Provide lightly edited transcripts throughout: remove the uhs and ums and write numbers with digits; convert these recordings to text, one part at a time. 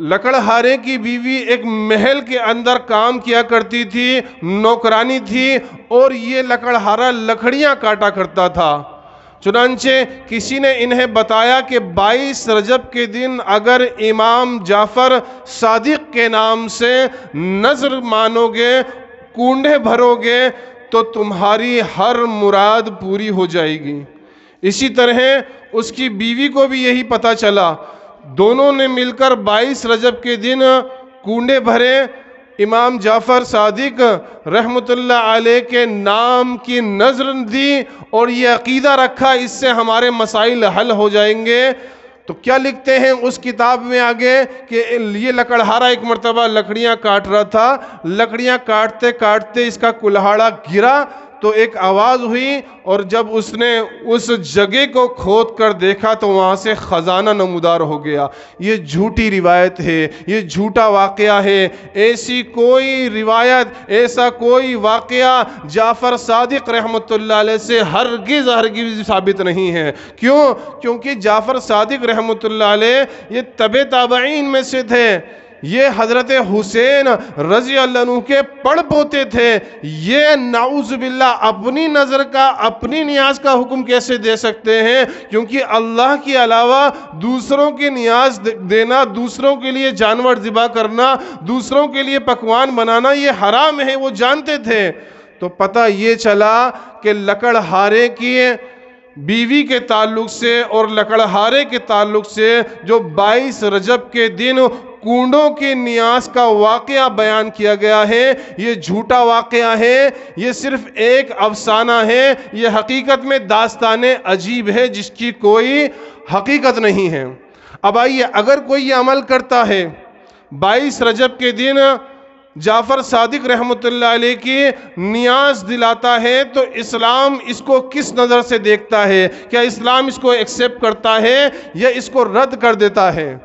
لکڑہارے کی بیوی ایک محل کے اندر کام کیا کرتی تھی، نوکرانی تھی، اور یہ لکڑہارا لکڑیاں کاٹا کرتا تھا۔ چنانچہ کسی نے انہیں بتایا کہ 22 رجب کے دن اگر امام جعفر صادق کے نام سے نذر مانو گے، کونڈے بھرو گے، تو تمہاری ہر مراد پوری ہو جائے گی۔ اسی طرح اس کی بیوی کو بھی یہی پتہ چلا، دونوں نے مل کر 22 رجب کے دن کونڈے بھرے، امام جعفر صادق رحمت اللہ علیہ کے نام کی نذر دی، اور یہ عقیدہ رکھا اس سے ہمارے مسائل حل ہو جائیں گے۔ تو کیا لکھتے ہیں اس کتاب میں آگے کہ یہ لکڑہارا ایک مرتبہ لکڑیاں کاٹ رہا تھا، لکڑیاں کاٹتے کاٹتے اس کا کلہاڑا گرا تو ایک آواز ہوئی، اور جب اس نے اس جگہ کو کھود کر دیکھا تو وہاں سے خزانہ نمودار ہو گیا۔ یہ جھوٹی روایت ہے، یہ جھوٹا واقعہ ہے، ایسی کوئی روایت، ایسا کوئی واقعہ جعفر صادق رحمت اللہ علیہ سے ہرگز ثابت نہیں ہے۔ کیوں؟ کیونکہ جعفر صادق رحمت اللہ علیہ یہ تبع تابعین میں سے تھے، یہ حضرت حسین رضی اللہ عنہ کے پڑ پوتے تھے۔ یہ نعوذ باللہ اپنی نظر کا، اپنی نیاز کا حکم کیسے دے سکتے ہیں؟ کیونکہ اللہ کے علاوہ دوسروں کی نیاز دینا، دوسروں کے لیے جانور ذبح کرنا، دوسروں کے لیے پکوان بنانا یہ حرام ہے، وہ جانتے تھے۔ تو پتہ یہ چلا کہ لکڑہارے کی بیوی کے تعلق سے اور لکڑہارے کے تعلق سے جو 22 رجب کے دن کونڈوں کی نیاز کا واقعہ بیان کیا گیا ہے، یہ جھوٹا واقعہ ہے، یہ صرف ایک افسانہ ہے، یہ حقیقت میں داستان عجیب ہے جس کی کوئی حقیقت نہیں ہے۔ اب آئیے، اگر کوئی یہ عمل کرتا ہے، 22 رجب کے دن جعفر صادق رحمت اللہ علیہ کی نیاز دلاتا ہے، تو اسلام اس کو کس نظر سے دیکھتا ہے؟ کیا اسلام اس کو ایکسیپٹ کرتا ہے یا اس کو رد کر دیتا ہے؟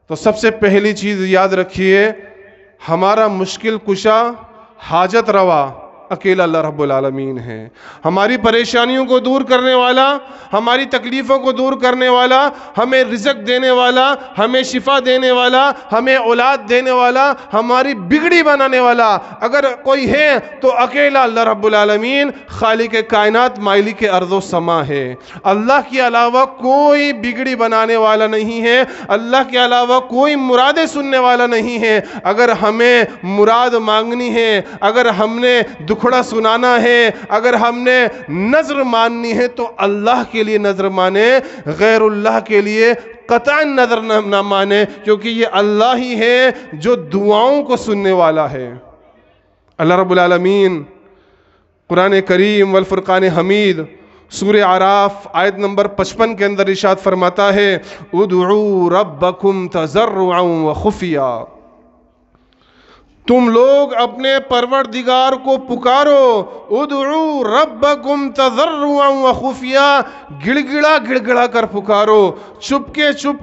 تو سب سے پہلی چیز یاد رکھیے، ہمارا مشکل کشا، حاجت روا اکیلا اللہ رب العالمین ہے۔ ہماری پریشانیوں کو دور کرنے والا، ہماری تکلیفوں کو دور کرنے والا، ہمیں رزق دینے والا، ہمیں شفا دینے والا، ہمیں اولاد دینے والا، ہماری بگڑی بنانے والا اگر کوئی ہے تو اکیلا اللہ رب العالمین خالق کائنات مالک ارض و سما ہے۔ اللہ کے علاوہ کوئی بگڑی بنانے والا نہیں ہے، اللہ کے علاوہ کوئی مرادیں سننے والا نہیں ہے۔ اگر ہمیں مراد مانگنی ہے، اگر ہم نے دکھڑا سنانا ہے، اگر ہم نے نظر ماننی ہے تو اللہ کے لیے نظر مانے، غیر اللہ کے لیے قطعا نظر نہ مانے، کیونکہ یہ اللہ ہی ہے جو دعاؤں کو سننے والا ہے۔ اللہ رب العالمین قرآن کریم والفرقان حمید سورہ اعراف آیت نمبر 55 کے اندر ارشاد فرماتا ہے، ادعوا ربکم تضرعا وخفیا، تم لوگ اپنے پروردگار کو پکارو، ادعو ربکم تضرعا وخفیا، گڑ گڑا کر پکارو، چھپ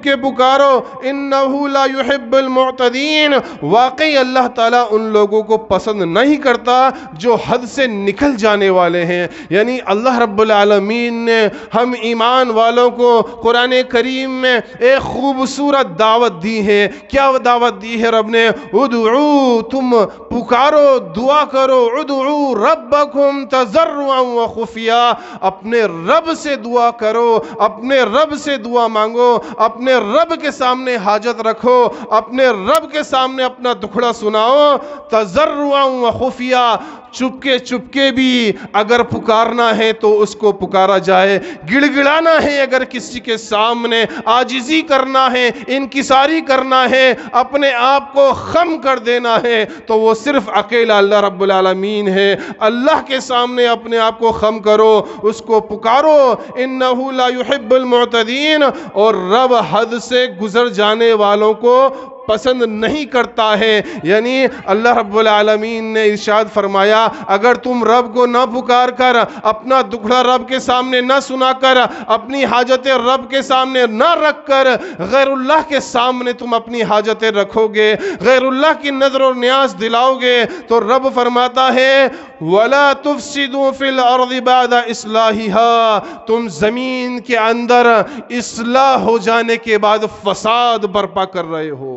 کے پکارو، انہو لا یحب المعتدین، واقعی اللہ تعالیٰ ان لوگوں کو پسند نہیں کرتا جو حد سے نکل جانے والے ہیں۔ یعنی اللہ رب العالمین نے ہم ایمان والوں کو قرآن کریم میں ایک خوبصورت دعوت دی ہے۔ کیا دعوت دی ہے رب نے؟ ادعو، تم پکارو، دعا کرو، ادعو ربکم تضرعا وخفیا، اپنے رب سے دعا کرو، اپنے رب سے دعا مانگو، اپنے رب کے سامنے حاجت رکھو، اپنے رب کے سامنے اپنا دکھڑا سناؤ، تضرعا وخفیا، چپ کے بھی اگر پکارنا ہے تو اس کو پکارا جائے، گڑ گڑانا ہے اگر کسی کے سامنے، عاجزی کرنا ہے، انکساری کرنا ہے، اپنے آپ کو خم کر دینا ہے، تو وہ صرف اکیلا اللہ رب العالمین ہے۔ اللہ کے سامنے اپنے آپ کو خم کرو، اس کو پکارو، انہو لا یحب المعتدین، اور رب حد سے گزر جانے والوں کو پسند نہیں کرتا ہے۔ یعنی اللہ رب العالمین نے ارشاد فرمایا، اگر تم رب کو نہ پکار کر، اپنا دکھڑا رب کے سامنے نہ سنا کر، اپنی حاجتیں رب کے سامنے نہ رکھ کر، غیر اللہ کے سامنے تم اپنی حاجتیں رکھو گے، غیر اللہ کی نظر اور نیاز دلاؤ گے، تو رب فرماتا ہے وَلَا تُفْسِدُوا فِي الْأَرْضِ بَعْدَ إِصْلَاحِهَا، تم زمین کے اندر اصلاح ہو جانے کے بعد فساد برپا کر رہے ہو۔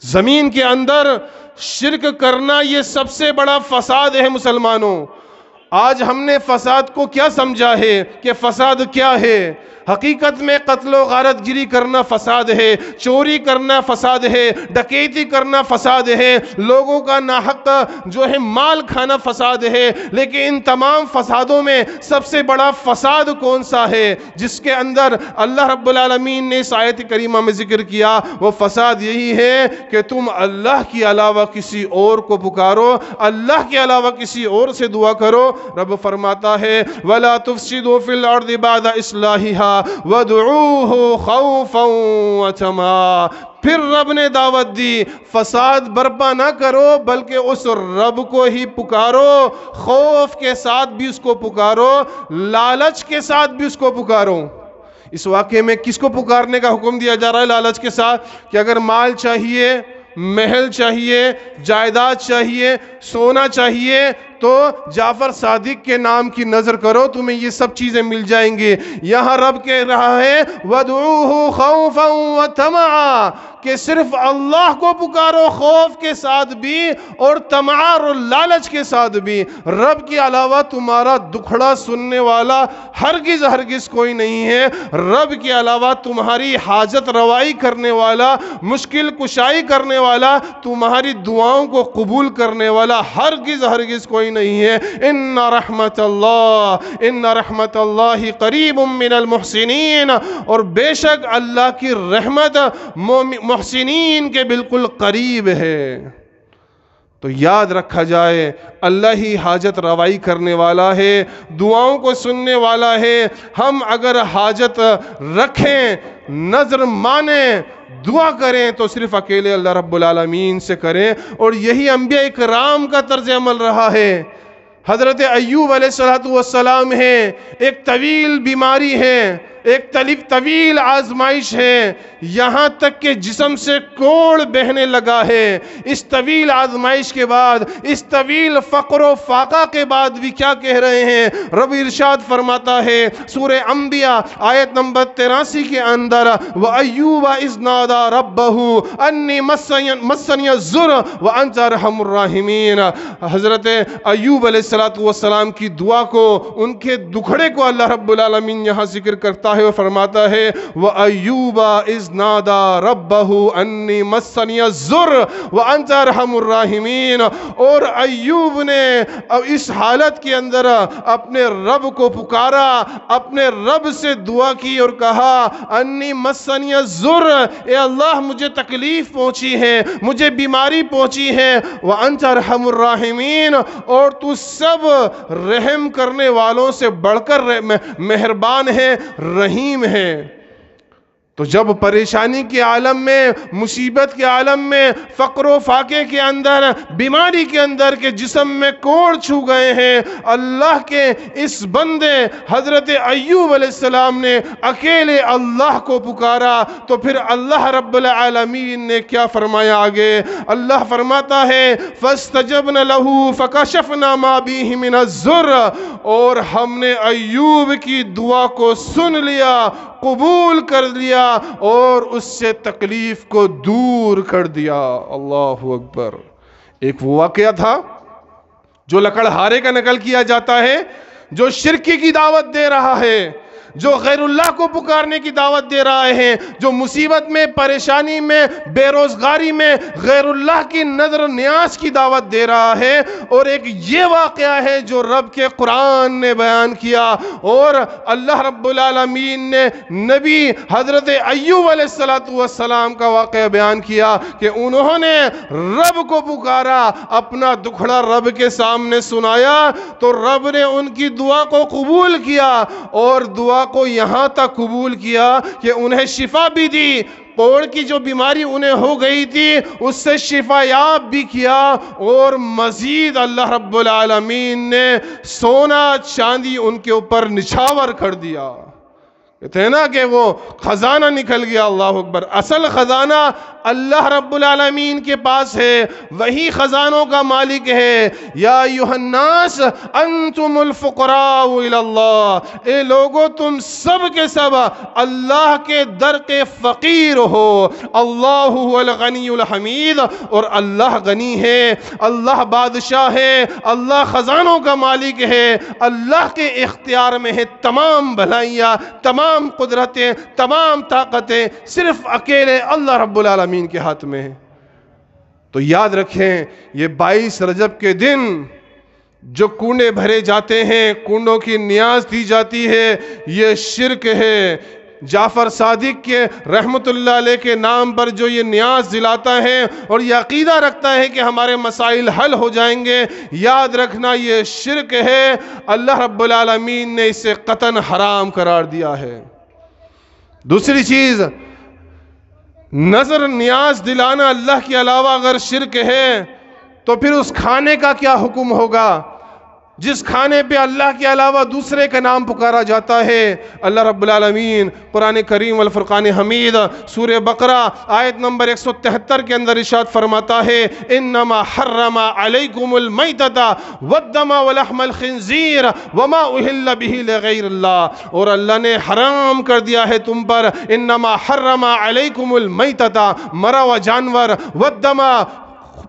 زمین کے اندر شرک کرنا یہ سب سے بڑا فساد ہے مسلمانوں۔ آج ہم نے فساد کو کیا سمجھا ہے کہ فساد کیا ہے؟ حقیقت میں قتل و غارت گری کرنا فساد ہے، چوری کرنا فساد ہے، ڈکیتی کرنا فساد ہے، لوگوں کا ناحق جو ہے مال کھانا فساد ہے۔ لیکن ان تمام فسادوں میں سب سے بڑا فساد کون سا ہے جس کے اندر اللہ رب العالمین نے اس آیت کریمہ میں ذکر کیا؟ وہ فساد یہی ہے کہ تم اللہ کے علاوہ کسی اور کو پکارو، اللہ کے علاوہ کسی اور سے دعا کرو۔ رب فرماتا ہے وَلَا تُفْسِدُوا فِي الْأَرْضِ بَعْدَ إِصْلَاحِهَا وَادْعُوهُ خَوْفًا وَطَمَعًا۔ پھر رب نے دعوت دی فساد برپا نہ کرو بلکہ اس رب کو ہی پکارو، خوف کے ساتھ بھی اس کو پکارو، لالچ کے ساتھ بھی اس کو پکارو۔ اس واقعے میں کس کو پکارنے کا حکم دیا جا رہا ہے لالچ کے ساتھ؟ کہ اگر مال چاہیے، محل چاہیے، جائیداد چاہیے، سونا چاہیے تو جعفر صادق کے نام کی نظر کرو، تمہیں یہ سب چیزیں مل جائیں گے۔ یہاں رب کہہ رہا ہے وَادْعُوهُ خَوْفًا وَطَمَعًا کہ صرف اللہ کو پکارو خوف کے ساتھ بھی اور طمع اور لالچ کے ساتھ بھی۔ رب کے علاوہ تمہارا دکھڑا سننے والا ہرگز ہرگز کوئی نہیں ہے۔ رب کے علاوہ تمہاری حاجت روائی کرنے والا، مشکل کشائی کرنے والا، تمہاری دعاؤں کو قبول کرنے والا ہرگز ہرگز کوئی نہیں ہے۔ ان رحمت اللہ قریب من المحسنین، اور بے شک اللہ کی رحمت محسنین کے بالکل قریب ہے۔ تو یاد رکھا جائے اللہ ہی حاجت روائی کرنے والا ہے، دعاؤں کو سننے والا ہے۔ ہم اگر حاجت رکھیں، نظر مانیں، دعا کریں تو صرف اکیلے اللہ رب العالمین سے کریں، اور یہی انبیاء اکرام کا طرز عمل رہا ہے۔ حضرت ایوب علیہ السلام ہے، ایک طویل بیماری ہے، ایک طویل آزمائش ہے، یہاں تک کہ جسم سے کوڑ بہنے لگا ہے۔ اس طویل آزمائش کے بعد، اس طویل فقر و فاقہ کے بعد بھی کیا کہہ رہے ہیں؟ رب ارشاد فرماتا ہے سورہ انبیاء آیت نمبر 83 کے اندر وَأَيُّوبَ إِذْ نَادَى رَبَّهُ أَنِّي مَسَّنِيَ الضُّرُّ وَأَنْتَ أَرْحَمُ الرَّاحِمِينَ۔ حضرت ایوب علیہ السلام کی دعا کو، ان کے دکھڑے کو اللہ رب العالمین یہاں ذکر کرتا ہے اور فرماتا ہے وَأَيُّوبَ إِذْ نَادَى رَبَّهُ أَنِّي مَسَّنِيَ الضُّرُّ وَأَنْتَ أَرْحَمُ الرَّاحِمِينَ۔ اور ایوب نے اس حالت کے اندر اپنے رب کو پکارا، اپنے رب سے دعا کی اور کہا أَنِّي مَسَّنِيَ الضُّرُّ، اے اللہ مجھے تکلیف پہنچی ہے، مجھے بیماری پہنچی ہے، وَأَنْتَ أَرْحَمُ الرَّاحِمِينَ، اور تو سب رحم کرنے والوں سے بڑھ کر مہربان ہے، رحیم ہے۔ تو جب پریشانی کے عالم میں، مصیبت کے عالم میں، فقر و فاقے کے اندر، بیماری کے اندر کے جسم میں کوڑ چھو گئے ہیں، اللہ کے اس بندے حضرت ایوب علیہ السلام نے اکیلے اللہ کو پکارا، تو پھر اللہ رب العالمین نے کیا فرمایا آگے؟ اللہ فرماتا ہے فَاسْتَجَبْنَ لَهُ فَكَشَفْنَا مَا بِهِ مِنَ الضُّرِّ، اور ہم نے ایوب کی دعا کو سن لیا، قبول کر لیا اور اس سے تکلیف کو دور کر دیا۔ اللہ اکبر۔ ایک وہ واقعہ تھا جو لکڑہارے کا نقل کیا جاتا ہے، جو شرکی کی دعوت دے رہا ہے، جو غیر اللہ کو پکارنے کی دعوت دے رہے ہیں، جو مصیبت میں، پریشانی میں، بے روزگاری میں غیر اللہ کی نظر نیاز کی دعوت دے رہا ہے، اور ایک یہ واقعہ ہے جو رب کے قرآن نے بیان کیا، اور اللہ رب العالمین نے نبی حضرت ایوب علیہ السلام کا واقعہ بیان کیا کہ انہوں نے رب کو پکارا، اپنا دکھڑا رب کے سامنے سنایا، تو رب نے ان کی دعا کو قبول کیا، اور دعا کو یہاں تک قبول کیا کہ انہیں شفا بھی دی، کوڑ کی جو بیماری انہیں ہو گئی تھی اس سے شفا یاب بھی کیا، اور مزید اللہ رب العالمین نے سونا چاندی ان کے اوپر نچھاور کر دیا۔ کہتے ہیں نا کہ وہ خزانہ نکل گیا۔ اللہ اکبر۔ اصل خزانہ اللہ رب العالمین کے پاس ہے، وہی خزانوں کا مالک ہے۔ یا ایھا الناس انتم الفقراء الی اللہ، اے لوگو تم سب کے سب اللہ کے در کے فقیر ہو۔ اللہ هو الغنی الحمید، اور اللہ غنی ہے، اللہ بادشاہ ہے، اللہ خزانوں کا مالک ہے، اللہ کے اختیار میں ہے تمام بھلائیاں، تمام قدرتیں، تمام طاقتیں صرف اکیلے اللہ رب العالمین کے ہاتھ میں ہیں۔ تو یاد رکھیں، یہ 22 رجب کے دن جو کنڈے بھرے جاتے ہیں، کنڈوں کی نیاز دی جاتی ہے، یہ شرک ہے۔ جعفر صادق کے رحمت اللہ علیہ کے نام پر جو یہ نیاز دلاتا ہے اور یہ عقیدہ رکھتا ہے کہ ہمارے مسائل حل ہو جائیں گے، یاد رکھنا یہ شرک ہے۔ اللہ رب العالمین نے اسے قطعاً حرام قرار دیا ہے۔ دوسری چیز، نظر نیاز دلانا اللہ کے علاوہ اگر شرک ہے تو پھر اس کھانے کا کیا حکم ہوگا جس کھانے پہ اللہ کے علاوہ دوسرے کا نام پکارا جاتا ہے؟ اللہ رب العالمین قرآن کریم والفرقان حمید سورہ بقرہ آیت نمبر 173 کے اندر ارشاد فرماتا ہے، انما حرم علیکم المیتۃ والدم ولحم الخنزیر وما اہل بہ لغیر اللہ، اور اللہ نے حرام کر دیا ہے تم پر، انما حرم علیکم المیتۃ، مرا ہوا جانور، والدم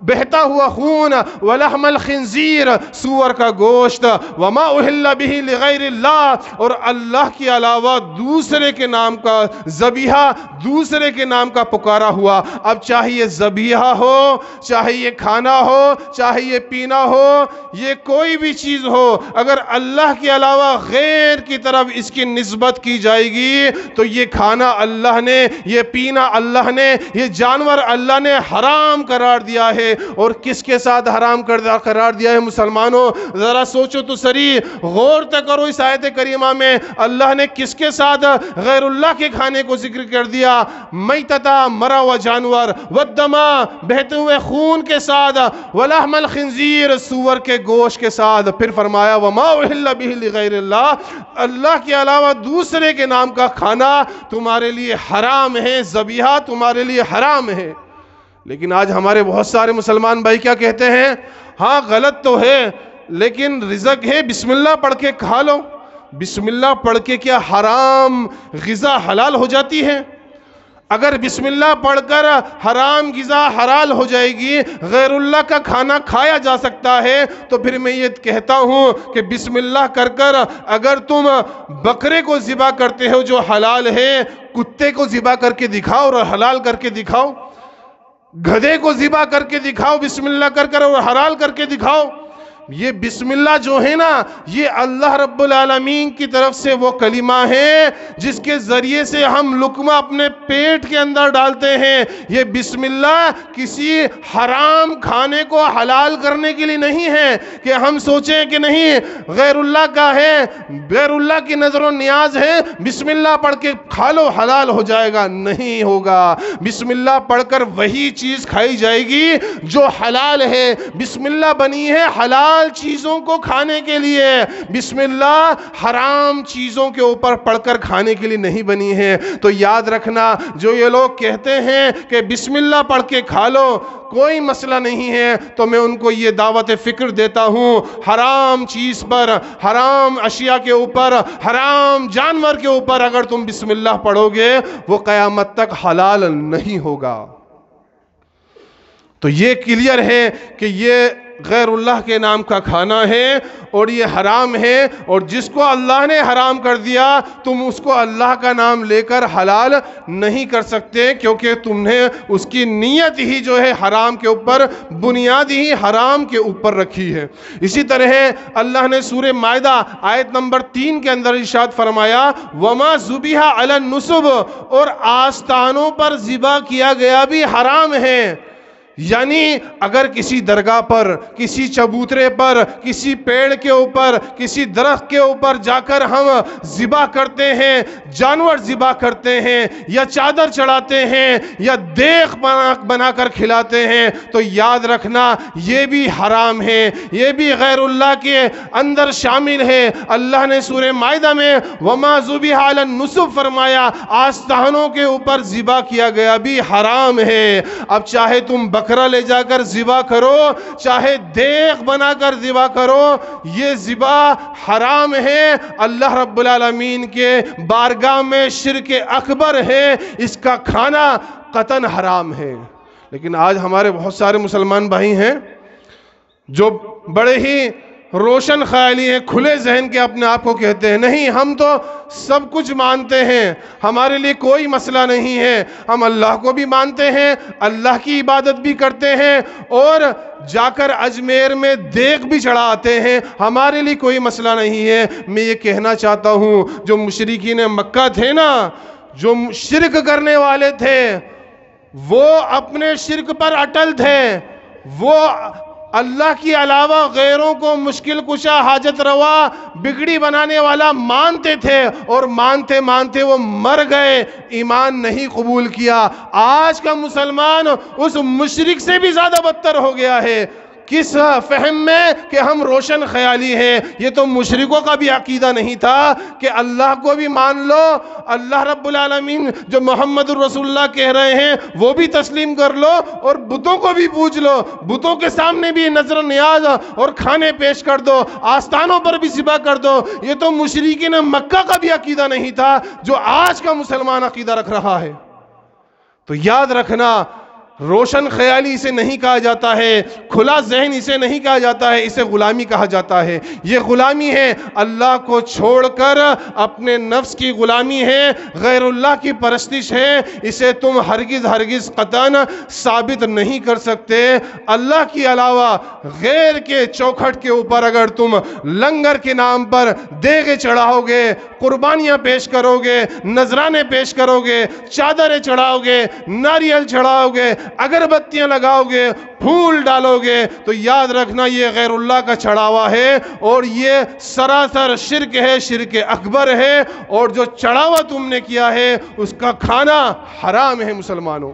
بہتا ہوا خون، ولحم الخنزیر سور کا گوشت، وما اہل بہ لغیر اللہ، اور اللہ کے علاوہ دوسرے کے نام کا ذبیحہ، دوسرے کے نام کا پکارا ہوا۔ اب چاہے یہ ذبیحہ ہو، چاہے یہ کھانا ہو، چاہے یہ پینا ہو، یہ کوئی بھی چیز ہو، اگر اللہ کے علاوہ غیر کی طرف اس کی نسبت کی جائے گی تو یہ کھانا اللہ نے، یہ پینا اللہ نے، یہ جانور اللہ نے حرام قرار دیا ہے۔ اور کس کے ساتھ حرام قرار دیا ہے مسلمانوں؟ ذرا سوچو تو سری، غور تک کرو اس آیت کریمہ میں اللہ نے کس کے ساتھ غیر اللہ کے کھانے کو ذکر کر دیا؟ میتتا، مرا ہوا جانور، والدما، بہتے ہوئے خون کے ساتھ، ولحم الخنزیر، سور کے گوشت کے ساتھ، پھر فرمایا وما اہل بہ لغیر اللہ، اللہ کے علاوہ دوسرے کے نام کا کھانا تمہارے لیے حرام ہے، ذبیحہ تمہارے لیے حرام ہے۔ لیکن آج ہمارے بہت سارے مسلمان بھائی کیا کہتے ہیں؟ ہاں غلط تو ہے لیکن رزق ہے، بسم اللہ پڑھ کے کھا لو۔ بسم اللہ پڑھ کے کیا حرام غذا حلال ہو جاتی ہے؟ اگر بسم اللہ پڑھ کر حرام غذا حلال ہو جائے گی، غیر اللہ کا کھانا کھایا جا سکتا ہے، تو پھر میں یہ کہتا ہوں کہ بسم اللہ کر کر اگر تم بکرے کو ذبح کرتے ہو جو حلال ہے، کتے کو ذبح کر کے دکھاؤ اور حلال کر کے دکھاؤ، گدھے کو ذبح کر کے دکھاؤ بسم اللہ کر کر اور حلال کر کے دکھاؤ۔ یہ بسم اللہ جو ہے نا، یہ اللہ رب العالمین کی طرف سے وہ کلمہ ہے جس کے ذریعے سے ہم لقمہ اپنے پیٹ کے اندر ڈالتے ہیں۔ یہ بسم اللہ کسی حرام کھانے کو حلال کرنے کے لیے نہیں ہے کہ ہم سوچیں کہ نہیں غیر اللہ کا ہے، غیر اللہ کی نظر و نیاز ہے، بسم اللہ پڑھ کے کھا لو حلال ہو جائے گا۔ نہیں ہوگا، بسم اللہ پڑھ کر وہی چیز کھائی جائے گی جو حلال ہے۔ بسم اللہ بنی ہے حلال چیزوں کو کھانے کے لیے، بسم اللہ حرام چیزوں کے اوپر پڑھ کر کھانے کے لیے نہیں بنی ہے۔ تو یاد رکھنا، جو یہ لوگ کہتے ہیں کہ بسم اللہ پڑھ کے کھا لو کوئی مسئلہ نہیں ہے، تو میں ان کو یہ دعوت فکر دیتا ہوں، حرام چیز پر، حرام اشیاء کے اوپر، حرام جانور کے اوپر اگر تم بسم اللہ پڑھو گے وہ قیامت تک حلال نہیں ہوگا۔ تو یہ کلیئر ہے کہ یہ غیر اللہ کے نام کا کھانا ہے اور یہ حرام ہے، اور جس کو اللہ نے حرام کر دیا تم اس کو اللہ کا نام لے کر حلال نہیں کر سکتے، کیونکہ تم نے اس کی نیت ہی جو ہے حرام کے اوپر، بنیاد ہی حرام کے اوپر رکھی ہے۔ اسی طرح اللہ نے سورہ مائدہ آیت نمبر 3 کے اندر ارشاد فرمایا وما ذبح علی النصب، اور آستانوں پر ذبح کیا گیا بھی حرام ہے۔ یعنی اگر کسی درگاہ پر، کسی چبوترے پر، کسی پیڑ کے اوپر، کسی درخت کے اوپر جا کر ہم ذبح کرتے ہیں، جانور ذبح کرتے ہیں، یا چادر چڑھاتے ہیں، یا دیگ بنا کر کھلاتے ہیں، تو یاد رکھنا یہ بھی حرام ہے، یہ بھی غیر اللہ کے اندر شامل ہے۔ اللہ نے سورہ مائدہ میں وَمَا ذُبِحَ عَلَى النُّصُبِ فرمایا، آستانوں کے اوپر ذبح کیا گیا بھی حرام ہے۔ اب چاہے تم بکرا لے جا کر ذبح کرو، چاہے دیگ بنا کر ذبح کرو، یہ ذبح حرام ہے، اللہ رب العالمین کے بارگاہ میں شرک اکبر ہے، اس کا کھانا قطعاً حرام ہے۔ لیکن آج ہمارے بہت سارے مسلمان بھائی ہیں جو بڑے ہی روشن خیالی ہیں، کھلے ذہن کے اپنے آپ کو کہتے ہیں نہیں ہم تو سب کچھ مانتے ہیں، ہمارے لیے کوئی مسئلہ نہیں ہے، ہم اللہ کو بھی مانتے ہیں، اللہ کی عبادت بھی کرتے ہیں، اور جا کر اجمیر میں دیگ بھی چڑھاتے ہیں، ہمارے لیے کوئی مسئلہ نہیں ہے۔ میں یہ کہنا چاہتا ہوں جو مشرکین مکہ تھے نا، جو شرک کرنے والے تھے، وہ اپنے شرک پر اٹل تھے، وہ اللہ کے علاوہ غیروں کو مشکل کشا، حاجت روا، بگڑی بنانے والا مانتے تھے، اور مانتے مانتے وہ مر گئے، ایمان نہیں قبول کیا۔ آج کا مسلمان اس مشرک سے بھی زیادہ بدتر ہو گیا ہے۔ کس فہم میں کہ ہم روشن خیالی ہیں؟ یہ تو مشرکوں کا بھی عقیدہ نہیں تھا کہ اللہ کو بھی مان لو، اللہ رب العالمین جو محمد الرسول اللہ کہہ رہے ہیں وہ بھی تسلیم کر لو، اور بتوں کو بھی پوج لو، بتوں کے سامنے بھی نظر نیاز اور کھانے پیش کر دو، آستانوں پر بھی ذبح کر دو۔ یہ تو مشرکین مکہ کا بھی عقیدہ نہیں تھا جو آج کا مسلمان عقیدہ رکھ رہا ہے۔ تو یاد رکھنا، روشن خیالی اسے نہیں کہا جاتا ہے، کھلا ذہن اسے نہیں کہا جاتا ہے، اسے غلامی کہا جاتا ہے۔ یہ غلامی ہے، اللہ کو چھوڑ کر اپنے نفس کی غلامی ہے، غیر اللہ کی پرستش ہے، اسے تم ہرگز ہرگز قطعاً ثابت نہیں کر سکتے۔ اللہ کے علاوہ غیر کے چوکھٹ کے اوپر اگر تم لنگر کے نام پر دیگیں چڑھاؤ گے، قربانیاں پیش کرو گے، نذرانے پیش کرو گے، چادریں چڑھاؤ گے، ناریل چڑھاؤ گے، اگربتیاں لگاؤ گے، پھول ڈالو گے، تو یاد رکھنا یہ غیر اللہ کا چڑھاوا ہے، اور یہ سراسر شرک ہے، شرک اکبر ہے، اور جو چڑھاوا تم نے کیا ہے اس کا کھانا حرام ہے۔ مسلمانوں،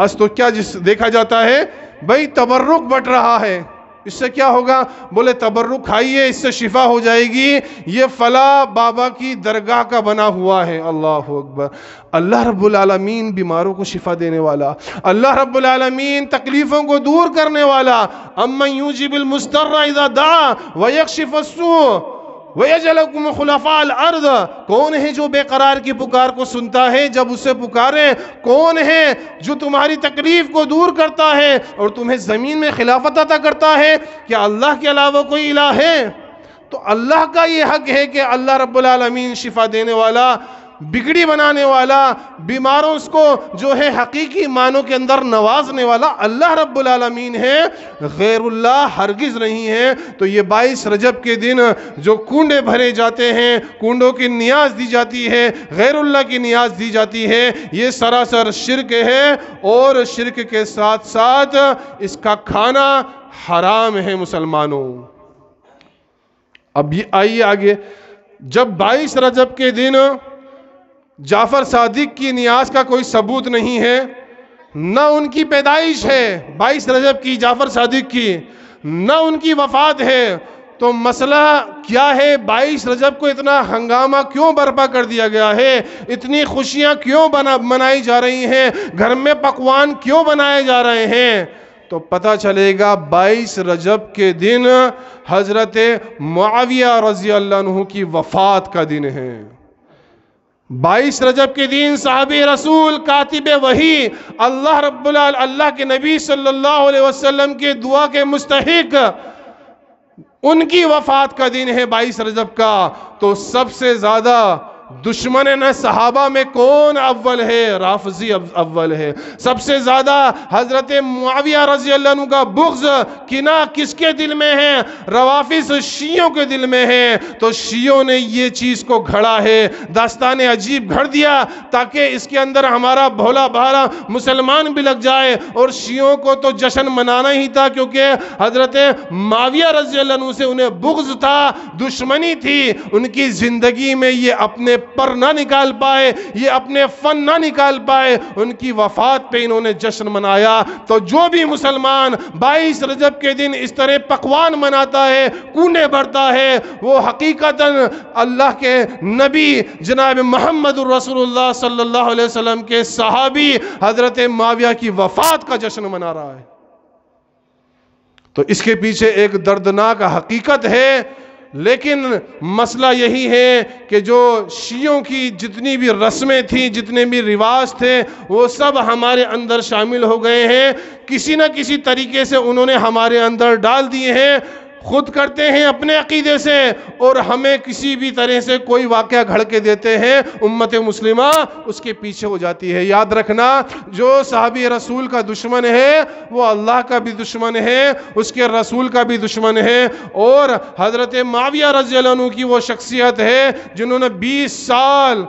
آج تو کیا دیکھا جاتا ہے بھئی تبرک بٹ رہا ہے، اس سے کیا ہوگا؟ بولے تبرک کھائیے، اس سے شفا ہو جائے گی، یہ فلاں بابا کی درگاہ کا بنا ہوا ہے۔ اللہ اکبر! اللہ رب العالمین بیماروں کو شفا دینے والا، اللہ رب العالمین تکلیفوں کو دور کرنے والا، امن یجیب المضطر اذا دعا ویکشف السوء وَيَجْعَلَكُمْ خُلَفَاءَ الْأَرْضِ، کون ہے جو بے قرار کی پکار کو سنتا ہے جب اسے پکارے؟ کون ہے جو تمہاری تکلیف کو دور کرتا ہے اور تمہیں زمین میں خلافت عطا کرتا ہے؟ کیا اللہ کے علاوہ کوئی الہ ہے؟ تو اللہ کا یہ حق ہے کہ اللہ رب العالمین شفا دینے والا، بگڑی بنانے والا، بیماروں کو جو ہے حقیقی معنوں کے اندر نوازنے والا اللہ رب العالمین ہے، غیر اللہ ہرگز نہیں ہے۔ تو یہ 22 رجب کے دن جو کنڈے بھرے جاتے ہیں، کنڈوں کی نیاز دی جاتی ہے، غیر اللہ کی نیاز دی جاتی ہے، یہ سراسر شرک ہے، اور شرک کے ساتھ ساتھ اس کا کھانا حرام ہے۔ مسلمانوں، اب یہ آئیے آگے، جب 22 رجب کے دن جعفر صادق کی نیاز کا کوئی ثبوت نہیں ہے، نہ ان کی پیدائش ہے 22 رجب کی جعفر صادق کی، نہ ان کی وفات ہے، تو مسئلہ کیا ہے؟ 22 رجب کو اتنا ہنگامہ کیوں برپا کر دیا گیا ہے؟ اتنی خوشیاں کیوں منائی جا رہی ہیں؟ گھر میں پکوان کیوں بنائے جا رہے ہیں؟ تو پتہ چلے گا 22 رجب کے دن حضرت معاویہ رضی اللہ عنہ کی وفات کا دن ہے۔ 22 رجب کے دن صحابی رسول، کاتب وحی، اللہ کے نبی صلی اللہ علیہ وسلم کے دعا کے مستحق، ان کی وفات کا دن ہے 22 رجب کا۔ تو سب سے زیادہ دشمن نہ صحابہ میں کون اول ہے؟ رافضی اول ہے۔ سب سے زیادہ حضرت معاویہ رضی اللہ عنہ کا بغض کنہ کس کے دل میں ہے؟ روافض شیعوں کے دل میں ہے۔ تو شیعوں نے یہ چیز کو گھڑا ہے، داستان عجیب گھڑ دیا تاکہ اس کے اندر ہمارا بھولا بھالا مسلمان بھی لگ جائے۔ اور شیعوں کو تو جشن منانا ہی تھا، کیونکہ حضرت معاویہ رضی اللہ عنہ سے انہیں بغض تھا، دشمنی تھی۔ ان کی زندگی میں یہ اپنے پر نہ نکال پائے، یہ اپنے فن نہ نکال پائے، ان کی وفات پہ انہوں نے جشن منایا۔ تو جو بھی مسلمان 22 رجب کے دن اس طرح پکوان مناتا ہے، کونے بڑھتا ہے، وہ حقیقتاً اللہ کے نبی جناب محمد الرسول اللہ صلی اللہ علیہ وسلم کے صحابی حضرت معاویہ کی وفات کا جشن منا رہا ہے۔ تو اس کے پیچھے ایک دردناک حقیقت ہے، لیکن مسئلہ یہی ہے کہ جو شیعوں کی جتنی بھی رسمیں تھیں، جتنے بھی رواج تھے، وہ سب ہمارے اندر شامل ہو گئے ہیں، کسی نہ کسی طریقے سے انہوں نے ہمارے اندر ڈال دیے ہیں، خود کرتے ہیں اپنے عقیدے سے، اور ہمیں کسی بھی طرح سے کوئی واقعہ گھڑ کے دیتے ہیں، امت مسلمہ اس کے پیچھے ہو جاتی ہے۔ یاد رکھنا، جو صحابی رسول کا دشمن ہے وہ اللہ کا بھی دشمن ہے، اس کے رسول کا بھی دشمن ہے۔ اور حضرت معاویہ رضی اللہ عنہ کی وہ شخصیت ہے جنہوں نے 20 سال،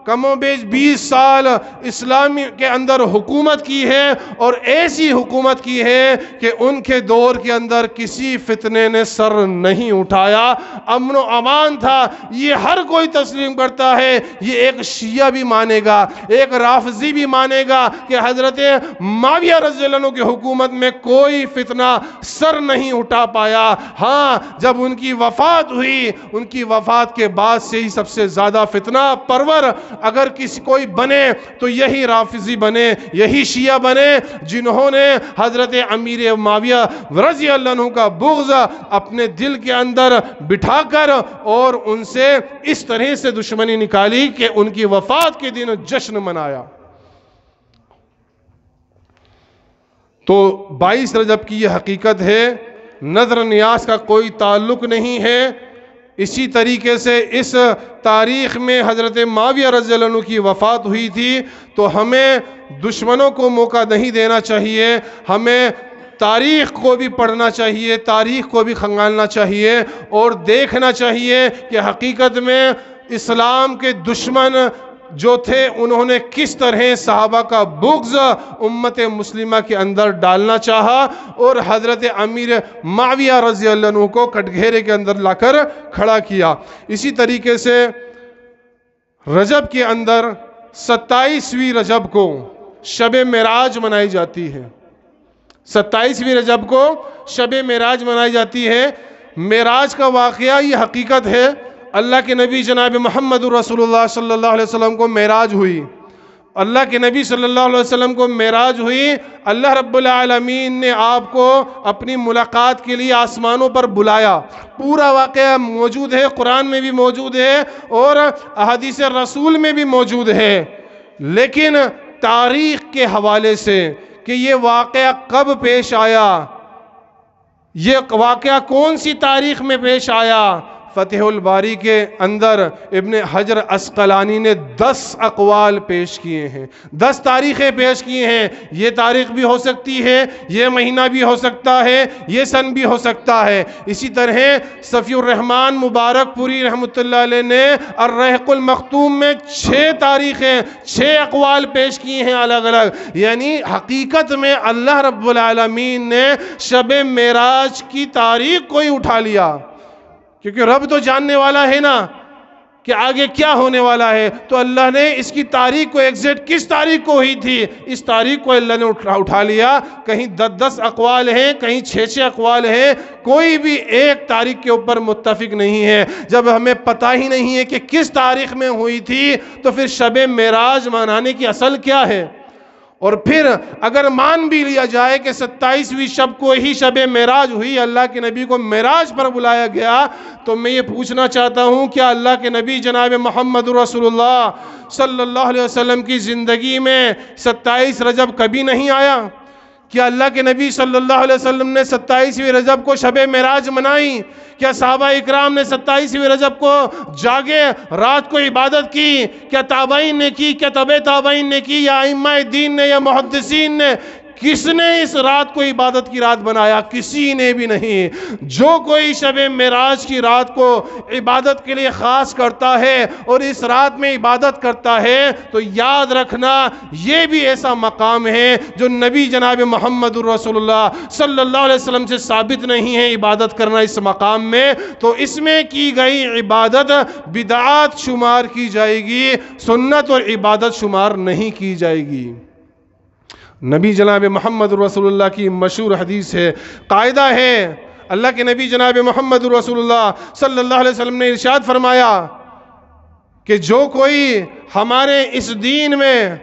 کم و بیش 20 سال اسلام کے اندر حکومت کی ہے، اور ایسی حکومت کی ہے کہ ان کے دور کے اندر کسی فتنے نے سر نہیں اٹھایا، امن و امان تھا۔ یہ ہر کوئی تسلیم کرتا ہے، یہ ایک شیعہ بھی مانے گا، ایک رافضی بھی مانے گا کہ حضرت معاویہ رضی اللہ عنہ کی حکومت میں کوئی فتنہ سر نہیں اٹھا پایا۔ ہاں، جب ان کی وفات ہوئی، ان کی وفات کے بعد سے ہی سب سے زیادہ فتنہ پرور اگر کسی کوئی بنے تو یہی رافضی بنے، یہی شیعہ بنے، جنہوں نے حضرت امیر معاویہ رضی اللہ عنہ کا بغض اپنے دل کے اندر بٹھا کر اور ان سے اس طرح سے دشمنی نکالی کہ ان کی وفات کے دن جشن منایا۔ تو 22 رجب کی یہ حقیقت ہے، نظر نیاز کا کوئی تعلق نہیں ہے۔ اسی طریقے سے اس تاریخ میں حضرت معاویہ رضی اللہ عنہ کی وفات ہوئی تھی، تو ہمیں دشمنوں کو موقع نہیں دینا چاہیے، ہمیں تاریخ کو بھی پڑھنا چاہیے، تاریخ کو بھی کھنگالنا چاہیے، اور دیکھنا چاہیے کہ حقیقت میں اسلام کے دشمن جو تھے انہوں نے کس طرح صحابہ کا بغض امت مسلمہ کے اندر ڈالنا چاہا، اور حضرت امیر معاویہ رضی اللہ عنہ کو کٹگھیرے کے اندر لا کر کھڑا کیا۔ اسی طریقے سے رجب کے اندر 27ویں رجب کو شب معراج منائی جاتی ہے۔ 27ویں رجب کو شب معراج منائی جاتی ہے۔ معراج کا واقعہ یہ حقیقت ہے، اللہ کے نبی جناب محمد رسول اللہ صلی اللہ علیہ وسلم کو معراج ہوئی، اللہ کے نبی صلی اللہ علیہ وسلم کو معراج ہوئی، اللہ رب العالمین نے آپ کو اپنی ملاقات کے لیے آسمانوں پر بلایا۔ پورا واقعہ موجود ہے، قرآن میں بھی موجود ہے اور احادیث رسول میں بھی موجود ہے، لیکن تاریخ کے حوالے سے کہ یہ واقعہ کب پیش آیا، یہ واقعہ کون سی تاریخ میں پیش آیا، فتح الباری کے اندر ابن حجر عسقلانی نے 10 اقوال پیش کیے ہیں، 10 تاریخیں پیش کی ہیں۔ یہ تاریخ بھی ہو سکتی ہے، یہ مہینہ بھی ہو سکتا ہے، یہ سن بھی ہو سکتا ہے۔ اسی طرح صفی الرحمن مبارک پوری رحمۃ اللہ علیہ نے الرحیق المختوم میں 6 تاریخیں، 6 اقوال پیش کیے ہیں الگ الگ۔ یعنی حقیقت میں اللہ رب العالمین نے شب معراج کی تاریخ کو ہی اٹھا لیا، کیونکہ رب تو جاننے والا ہے نا کہ آگے کیا ہونے والا ہے، تو اللہ نے اس کی تاریخ کو ایگزیکٹ کس تاریخ کو ہوئی تھی، اس تاریخ کو اللہ نے اٹھا لیا۔ کہیں 10 اقوال ہیں، کہیں 6 اقوال ہیں، کوئی بھی ایک تاریخ کے اوپر متفق نہیں ہے۔ جب ہمیں پتہ ہی نہیں ہے کہ کس تاریخ میں ہوئی تھی، تو پھر شب معراج منانے کی اصل کیا ہے؟ اور پھر اگر مان بھی لیا جائے کہ 27ویں شب کو ہی شب معراج ہوئی، اللہ کے نبی کو معراج پر بلایا گیا، تو میں یہ پوچھنا چاہتا ہوں، کیا اللہ کے نبی جناب محمد رسول اللہ صلی اللہ علیہ وسلم کی زندگی میں 27 رجب کبھی نہیں آیا؟ کیا اللہ کے نبی صلی اللہ علیہ وسلم نے 27ویں رجب کو شب معراج منائی؟ کیا صحابہ اکرام نے 27ویں رجب کو جاگے رات کو عبادت کی؟ کیا تابعین نے کی؟ کیا تبع تابعین نے کی؟ یا ائمہ دین نے؟ یا محدثین نے؟ کس نے اس رات کو عبادت کی رات بنایا؟ کسی نے بھی نہیں۔ جو کوئی شب معراج کی رات کو عبادت کے لیے خاص کرتا ہے اور اس رات میں عبادت کرتا ہے تو یاد رکھنا یہ بھی ایسا مقام ہے جو نبی جناب محمد رسول اللہ صلی اللہ علیہ وسلم سے ثابت نہیں ہے عبادت کرنا اس مقام میں، تو اس میں کی گئی عبادت بدعات شمار کی جائے گی، سنت اور عبادت شمار نہیں کی جائے گی۔ نبی جناب محمد رسول اللہ کی مشہور حدیث ہے، قاعدہ ہے، اللہ کے نبی جناب محمد رسول اللہ صلی اللہ علیہ وسلم نے ارشاد فرمایا کہ جو کوئی ہمارے اس دین میں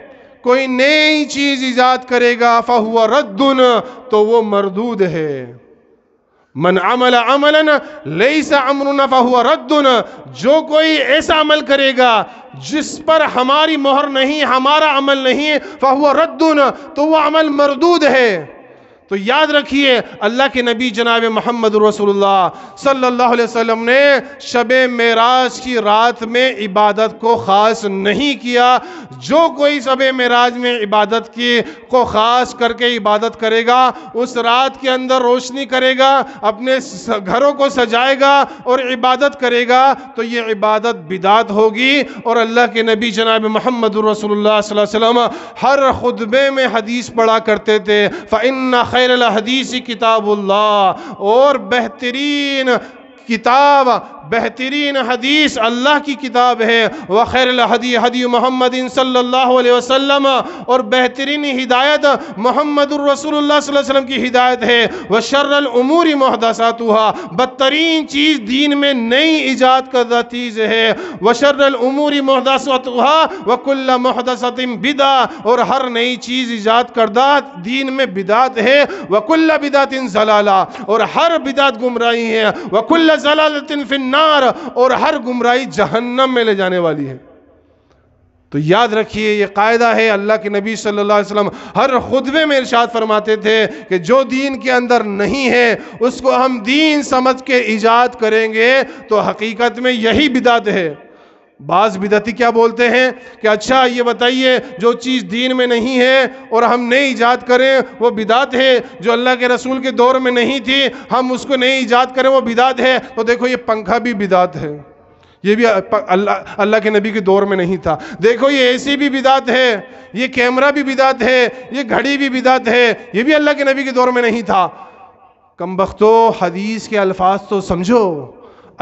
کوئی نئی چیز ایجاد کرے گا فَهُوَ رَدٌّ، تو وہ مردود ہے۔ من عمل عملا لیس امرنا فهو رد، جو کوئی ایسا عمل کرے گا جس پر ہماری مہر نہیں، ہمارا عمل نہیں، فهو رد، تو وہ عمل مردود ہے۔ تو یاد رکھیے اللہ کے نبی جناب محمد رسول اللہ صلی اللہ علیہ وسلم نے شب معراج کی رات میں عبادت کو خاص نہیں کیا۔ جو کوئی شب معراج میں عبادت کو خاص کر کے عبادت کرے گا، اس رات کے اندر روشنی کرے گا، اپنے گھروں کو سجائے گا اور عبادت کرے گا، تو یہ عبادت بدعت ہوگی۔ اور اللہ کے نبی جناب محمد رسول اللہ صلی اللہ علیہ وسلم ہر خطبے میں حدیث پڑھا کرتے تھے، فَإِنَّ خَيْرَ الحدیث کتاب اللہ، اور بہترین کتاب، بہترین حدیث اللہ کی کتاب ہے، وخیر الہدی ہدی محمد صلی اللہ علیہ وسلم، اور بہترین ہدایت محمد الرسول اللہ صلی اللہ علیہ وسلم کی ہدایت ہے، وشر الامور محدثاتها، بدترین چیز دین میں نئی ایجاد کردہ چیز ہے، وشر الامور محدثاتها وکل محدثۃ بدعہ، اور ہر نئی چیز ایجاد کردہ دین میں بدعت ہے، وکل بدعت ضلالہ، اور ہر بدعت گمراہی ہے، وکل ضلالۃ فی النار، اور ہر گمراہی جہنم میں لے جانے والی ہے۔ تو یاد رکھیے یہ قاعدہ ہے، اللہ کے نبی صلی اللہ علیہ وسلم ہر خطبے میں ارشاد فرماتے تھے کہ جو دین کے اندر نہیں ہے اس کو ہم دین سمجھ کے ایجاد کریں گے تو حقیقت میں یہی بدعت ہے۔ بعض بدعتی کیا بولتے ہیں کہ اچھا یہ بتائیے جو چیز دین میں نہیں ہے اور ہم نئے ایجاد کریں وہ بدعت ہے، جو اللہ کے رسول کے دور میں نہیں تھی ہم اس کو نئے ایجاد کریں وہ بدعت ہے۔ تو دیکھو یہ پنکھا بھی بدعت ہے، یہ بھی اللہ کے نبی کے دور میں نہیں تھا۔ دیکھو یہ اے سی بھی بدعت ہے، یہ کیمرہ بھی بدعت ہے، یہ گھڑی بھی بدعت ہے، یہ بھی اللہ کے نبی کے دور میں نہیں تھا۔ کم بختو حدیث کے الفاظ تو سمجھو۔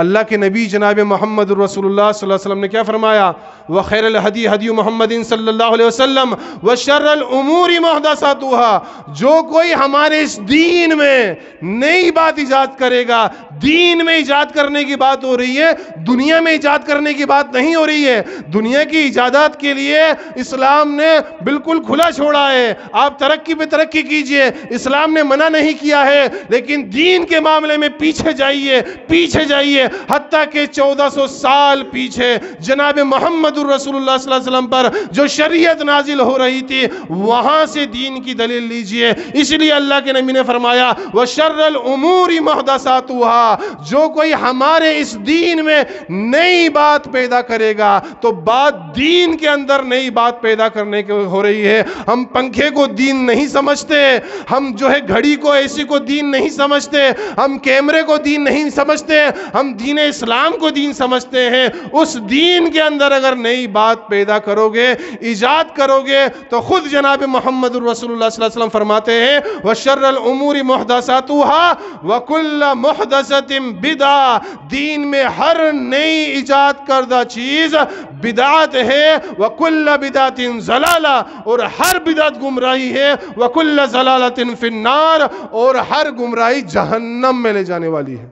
اللہ کے نبی جناب محمد رسول اللہ صلی اللہ علیہ وسلم نے کیا فرمایا؟ وخیر الہدی ہدی محمد صلی اللہ علیہ وسلم وشر الامور محدثاتها، جو کوئی ہمارے اس دین میں نئی بات ایجاد کرے گا، دین میں ایجاد کرنے کی بات ہو رہی ہے، دنیا میں ایجاد کرنے کی بات نہیں ہو رہی ہے۔ دنیا کی ایجادات کے لیے اسلام نے بالکل کھلا چھوڑا ہے، آپ ترقی پہ ترقی کیجئے، اسلام نے منع نہیں کیا ہے، لیکن دین کے معاملے میں پیچھے جائیے، پیچھے جائیے، حتیٰ کہ 1400 سال پیچھے جناب محمد رسول اللہ صلی اللہ علیہ وسلم پر جو شریعت نازل ہو رہی تھی وہاں سے دین کی دلیل لیجئے۔ اس لیے اللہ کے نبی نے فرمایا وَشَرَّ الْأُمُورِ مُحْدَثَاتُهَا، جو کوئی ہمارے اس دین میں نئی بات پیدا کرے گا تو بات دین کے اندر نئی بات پیدا کرنے کی ہو رہی ہے۔ ہم پنکھے کو دین نہیں سمجھتے، ہم جو ہے گھڑی کو اے سی کو دین نہیں سمجھتے، ہم کیمرے کو دین نہیں سمجھتے، ہم دین اسلام کو دین سمجھتے ہیں۔ اس دین کے اندر اگر نئی بات پیدا کرو گے، ایجاد کرو گے، تو خود جناب محمد رسول اللہ صلی اللہ علیہ وسلم فرماتے ہیں وَشَرَّ الْأُمُورِ مُحْدَثَاتُهَا وَكُلَّ مُحْدَثَةٍ بِدْعَةٍ، دین میں ہر نئی ایجاد کردہ چیز بدعت ہے، وَكُلَّ بِدْعَةٍ ضَلَالَةٍ، اور ہر بدعت گمراہی ہے، وَكُلَّ ضَلَالَةٍ فِي النَّارِ، اور ہر گمراہی جہنم میں لے جانے والی ہے۔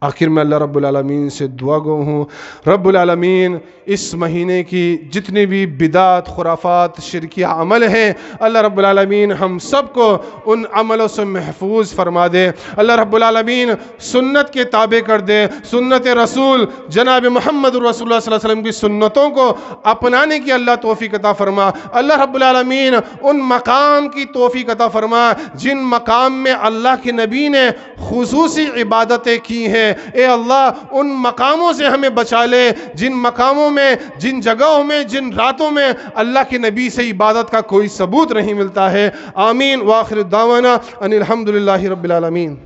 آخر میں اللہ رب العالمین سے دعا گو ہوں، رب العالمین اس مہینے کی جتنے بھی بدعت، خرافات، شرکیہ عمل ہیں، اللہ رب العالمین ہم سب کو ان عملوں سے محفوظ فرما دے۔ اللہ رب العالمین سنت کے تابع کر دے، سنت رسول جناب محمد رسول اللہ صلی اللہ علیہ وسلم کی سنتوں کو اپنانے کی اللہ توفیق عطا فرما۔ اللہ رب العالمین ان مقام کی توفیق عطا فرما جن مقام میں اللہ کے نبی نے خصوصی عبادتیں کی ہیں۔ اے اللہ ان مقاموں سے ہمیں بچا لے جن مقاموں میں، جن جگہوں میں، جن راتوں میں اللہ کے نبی سے عبادت کا کوئی ثبوت نہیں ملتا ہے۔ آمین۔ وآخر دعوانا ان الحمدللہ رب العالمین۔